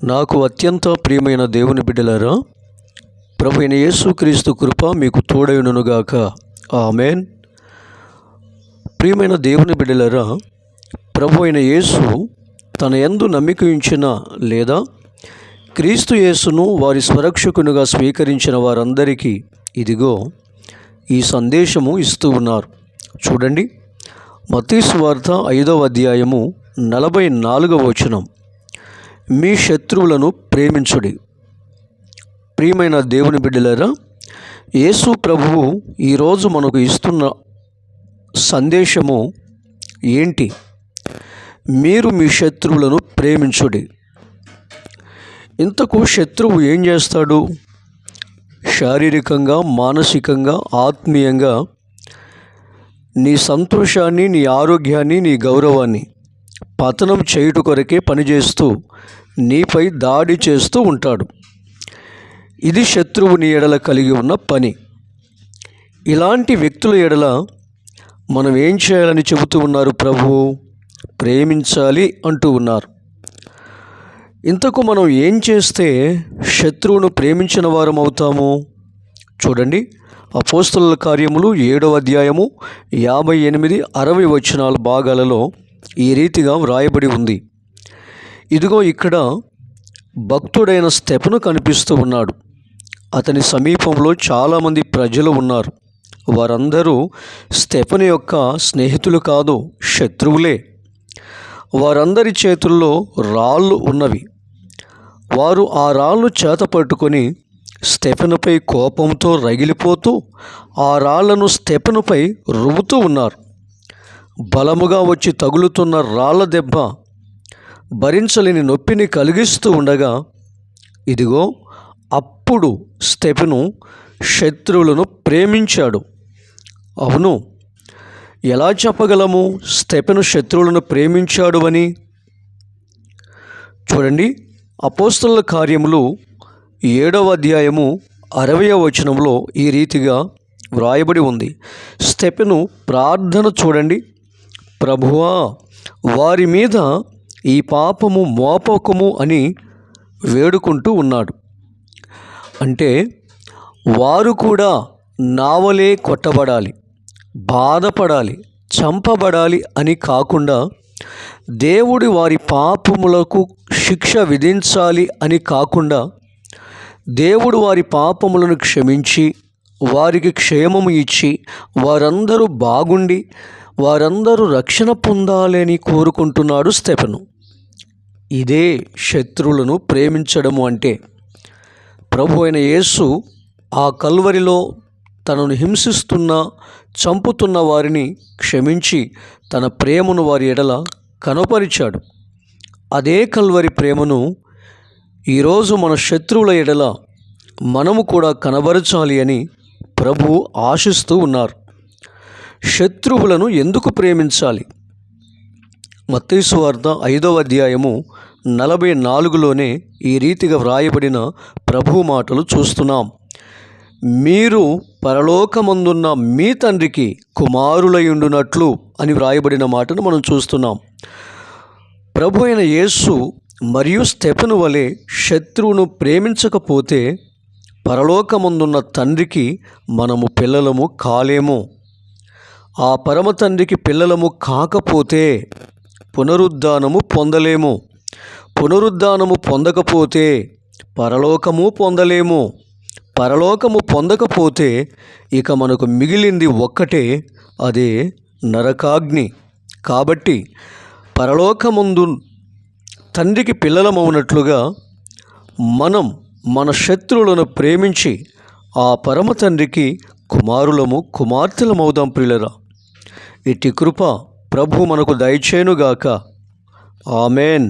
నాకు అత్యంత ప్రియమైన దేవుని బిడ్డలారా, ప్రభు అయిన యేసుక్రీస్తు కృప మీకు తోడైననుగాక. ఆమెన్. ప్రియమైన దేవుని బిడ్డలారా, ప్రభు అయిన యేసు తన యందు నమ్మిక ఉంచిన లేదా క్రీస్తు యేసును వారి స్వరక్షకునిగా స్వీకరించిన వారందరికీ ఇదిగో ఈ సందేశము ఇస్తూ ఉన్నారు. చూడండి, మత్తయి సువార్త 5వ అధ్యాయము 44వ వచనం. మీ శత్రువులను ప్రేమించుడి. ప్రియమైన దేవుని బిడ్డలారా, యేసు ప్రభువు ఈరోజు మనకు ఇస్తున్న సందేశము ఏంటి? మీరు మీ శత్రువులను ప్రేమించుడి. ఇంతకు శత్రువు ఏం చేస్తాడు? శారీరకంగా, మానసికంగా, ఆత్మీయంగా నీ సంతోషాన్ని, నీ ఆరోగ్యాన్ని, నీ గౌరవాన్ని పతనం చేయుట కొరకే పనిచేస్తూ నీపై దాడి చేస్తూ ఉంటాడు. ఇది శత్రువు నీ ఎడల కలిగి ఉన్న పని. ఇలాంటి వ్యక్తుల ఎడల మనం ఏం చేయాలని చెబుతూ ఉన్నారు ప్రభువు? ప్రేమించాలి అంటూ ఉన్నారు. ఇంతకు మనం ఏం చేస్తే శత్రువును ప్రేమించిన వారం అవుతాము? చూడండి, అపోస్తలుల కార్యములు 7వ అధ్యాయము 58, 60 వచనాల భాగాలలో ఈ రీతిగా వ్రాయబడి ఉంది. ఇదిగో ఇక్కడ భక్తుడైన స్తెఫను కనిపిస్తూ ఉన్నాడు. అతని సమీపంలో చాలామంది ప్రజలు ఉన్నారు. వారందరూ స్తెఫను యొక్క స్నేహితులు కాదు, శత్రువులే. వారందరి చేతుల్లో రాళ్ళు ఉన్నవి. వారు ఆ రాళ్ళు చేత పట్టుకొని స్తెఫనుపై కోపంతో రగిలిపోతూ ఆ రాళ్లను స్తెఫనుపై రువ్వుతూ ఉన్నారు. బలముగా వచ్చి తగులుతున్న రాళ్ల దెబ్బ భరించలేని నొప్పిని కలిగిస్తూ ఉండగా, ఇదిగో అప్పుడు స్తెఫను శత్రువులను ప్రేమించాడు. అవును, ఎలా చెప్పగలము స్తెఫను శత్రువులను ప్రేమించాడు అని? చూడండి, అపోస్తలుల కార్యములు 7వ అధ్యాయము 60వ వచనంలో ఈ రీతిగా వ్రాయబడి ఉంది. స్తెఫను ప్రార్థన చూడండి. ప్రభువా, వారి మీద ఈ పాపము మోపకము అని వేడుకుంటూ ఉన్నాడు. అంటే వారు కూడా నావలే కొట్టబడాలి, బాధపడాలి, చంపబడాలి అని కాకుండా, దేవుడి వారి పాపములకు శిక్ష విధించాలి అని కాకుండా, దేవుడు వారి పాపములను క్షమించి వారికి క్షేమము ఇచ్చి వారందరూ బాగుండి వారందరూ రక్షణ పొందాలని కోరుకుంటున్నాడు స్తెఫను. ఇదే శత్రువులను ప్రేమించడము అంటే. ప్రభు అయిన యేసు ఆ కల్వరిలో తనను హింసిస్తున్న, చంపుతున్న వారిని క్షమించి తన ప్రేమను వారి ఎడల కనపరిచాడు. అదే కల్వరి ప్రేమను ఈరోజు మన శత్రువుల ఎడల మనము కూడా కనబరచాలి అని ప్రభు ఆశిస్తూ ఉన్నారు. శత్రువులను ఎందుకు ప్రేమించాలి? మత్తయి సువార్త 5వ అధ్యాయము 44లోనే ఈ రీతిగా వ్రాయబడిన ప్రభు మాటలు చూస్తున్నాం. మీరు పరలోకమందున్న మీ తండ్రికి కుమారులయుండునట్లు అని వ్రాయబడిన మాటను మనం చూస్తున్నాం. ప్రభు అయిన యేసు మరియు స్తెఫను వలె శత్రువును ప్రేమించకపోతే పరలోకమందున్న తండ్రికి మనము పిల్లలము కాలేము. ఆ పరమ తండ్రికి పిల్లలము కాకపోతే పునరుద్ధానము పొందలేము. పునరుద్ధానము పొందకపోతే పరలోకము పొందలేము. పరలోకము పొందకపోతే ఇక మనకు మిగిలింది ఒక్కటే, అదే నరకాగ్ని. కాబట్టి పరలోకముందు తండ్రికి పిల్లలమవునట్లుగా మనం మన శత్రువులను ప్రేమించి ఆ పరమ తండ్రికి కుమారులము, కుమార్తెలమవుదాం ప్రియులరా. ఇట్టి కృప ప్రభు మనకు దయచేయునుగాక. ఆమెన్.